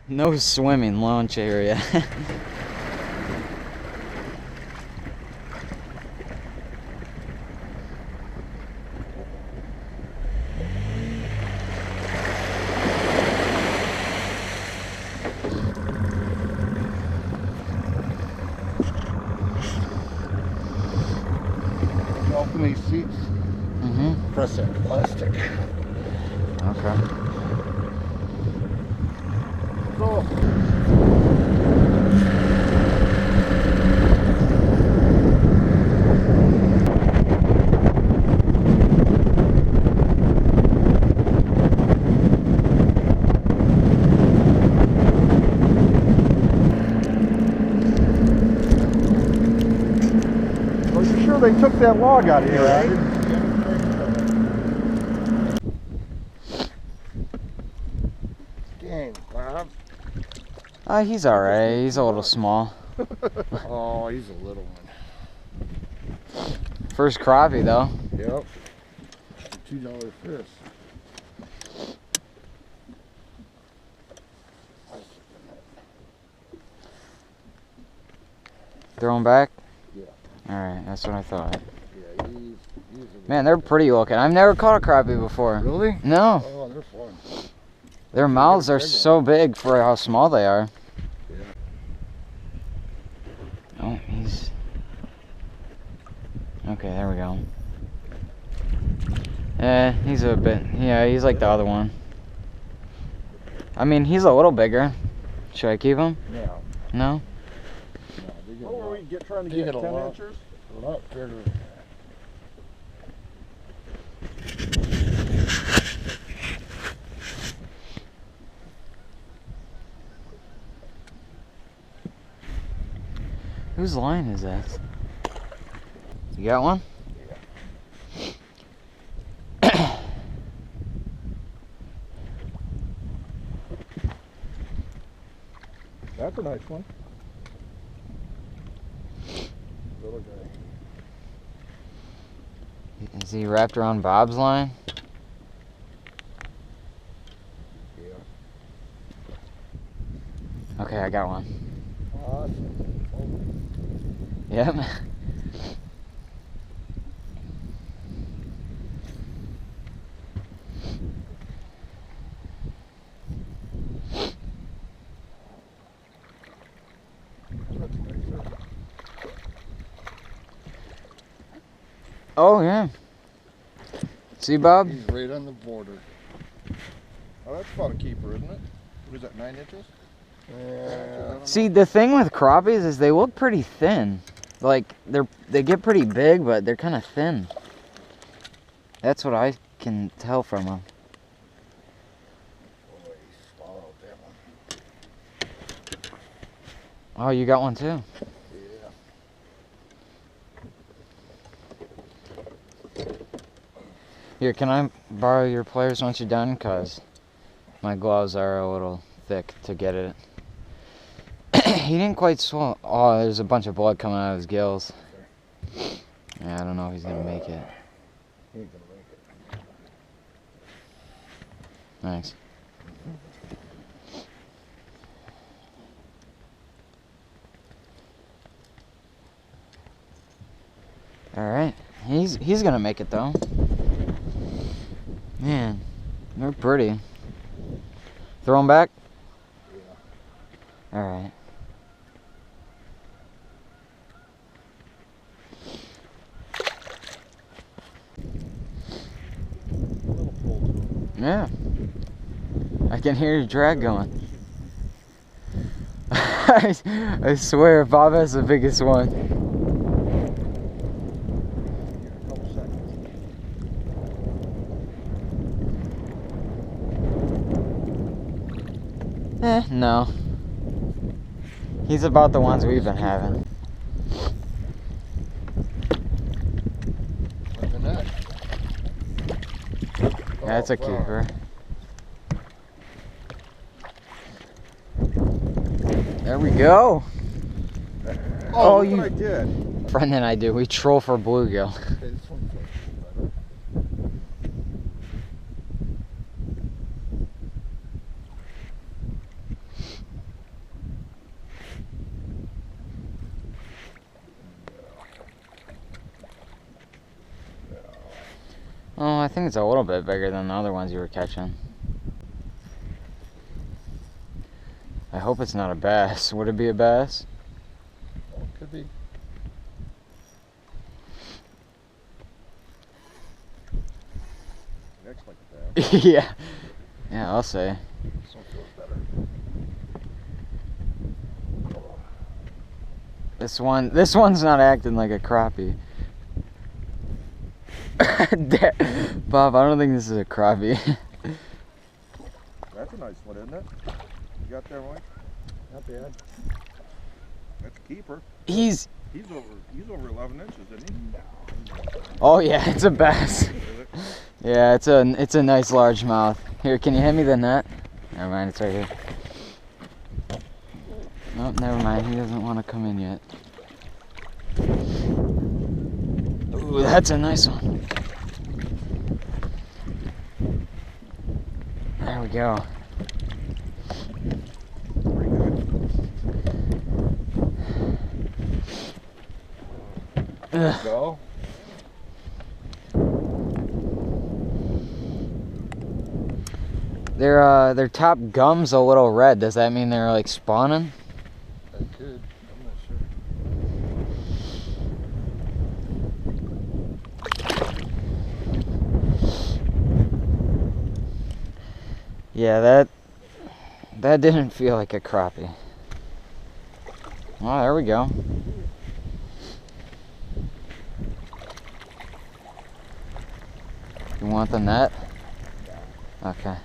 No swimming launch area. Open these seats. Mm-hmm. Press that plastic. Okay. Go. Well, you're sure they took that log out of here, right? Dang, Bob. He's alright. He's a little small. Oh, he's a little one. First crappie though. Yep. $2 fish. Throw him back? Yeah. Alright, that's what I thought. Yeah, he's a Man, they're pretty looking. I've never caught a crappie before. Really? No. Oh, they're fun. Their mouths are so big for how small they are. Yeah. Oh, he's... Okay, there we go. He's a bit... Yeah, he's like the other one. I mean, he's a little bigger. Should I keep him? No. No? What were we trying to get, 10 inches? A lot bigger. Whose line is that? You got one? Yeah. That's a nice one. Little guy. Is he wrapped around Bob's line? Yeah. Okay, I got one. Awesome. Oh. Yep. Oh, yeah. See, Bob? He's right on the border. Oh, that's about a keeper, isn't it? What is that, 9 inches? Yeah. See, the thing with crappies is they look pretty thin. Like, they get pretty big, but they're kind of thin. That's what I can tell from them. Oh, he swallowed that one. Oh, you got one too? Yeah. Here, can I borrow your pliers once you're done? Because my gloves are a little thick to get it. He didn't quite swallow. Oh, there's a bunch of blood coming out of his gills. Yeah, I don't know if he's going to make it. He ain't gonna make it. Thanks. Alright. He's going to make it, though. Man, they're pretty. Throw them back? Yeah. Alright. Yeah. I can hear your drag going. I swear, Bob has the biggest one. No. He's about the ones we've been having. That's a keeper. There we go. Oh, you I did. Friend and I do. We troll for bluegill. Okay, this one's like better. I think it's a little bit bigger than the other ones you were catching. I hope it's not a bass. Would it be a bass? Oh, it could be. Next like a bass. Yeah. Yeah, I'll say. This one feels better. This one's not acting like a crappie. Bob, I don't think this is a crappie. That's a nice one, isn't it? You got there, Mike? Not bad. That's a keeper. He's over 11 inches, isn't he? Oh yeah, it's a bass. Yeah, it's a nice largemouth. Here, can you hand me the net? Never mind, it's right here. Oh, never mind. He doesn't want to come in yet. Ooh, that's a nice one. There we go. Pretty good. There we go. Their top gum's a little red. Does that mean they're like spawning? That could. I'm not sure. Yeah, that didn't feel like a crappie. Oh, there we go. You want the net? Okay.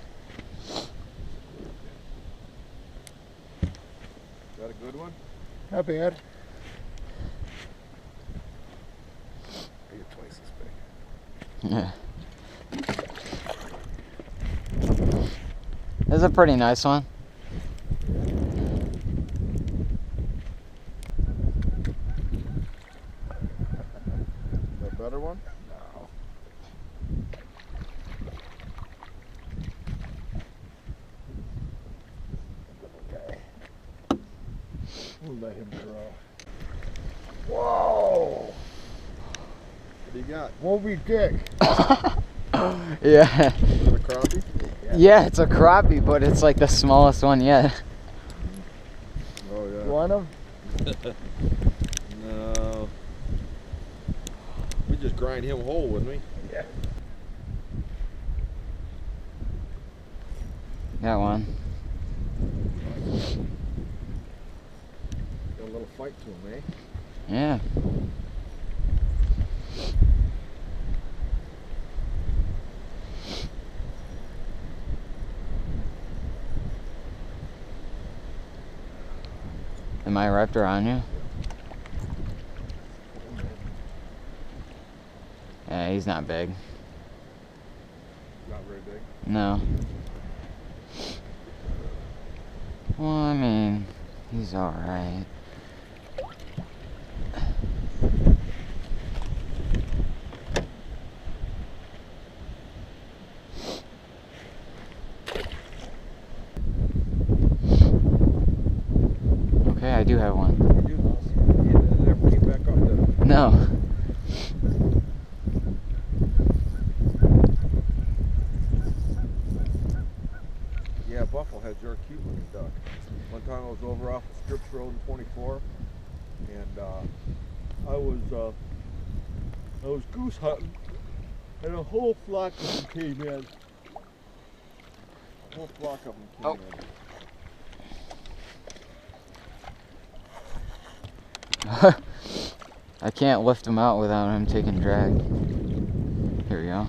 Is that a good one? Not bad. You're twice as big. Yeah. This is a pretty nice one. Is that a better one? No. Okay. We'll let him grow. Whoa! What do you got? Moby Dick. Yeah. Is it a crappie? Yeah, it's a crappie, but it's like the smallest one yet. Oh yeah. You want him? No. We'd just grind him whole, wouldn't we? Yeah. Got one. Got a little fight to him, eh? Yeah. Am I raptor on you? Yeah, he's not big. Not very big. No. Well, I mean, he's alright. Okay, I do have one. You never came back up, did it? No. Yeah, Buffleheads are a cute looking duck. One time I was over off of Scripps Road in 24, and I was goose hunting, and a whole flock of them came in. A whole flock of them came in. I can't lift him out without him taking drag. Here we go.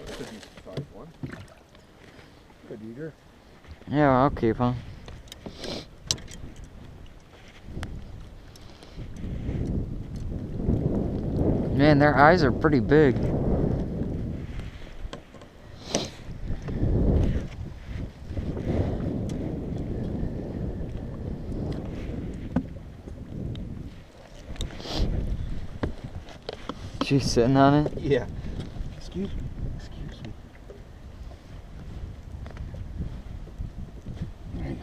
That could be a size one. Good eater. Yeah, well, I'll keep him. Man, their eyes are pretty big. She's sitting on it? Yeah. Excuse me. Excuse me. There you go.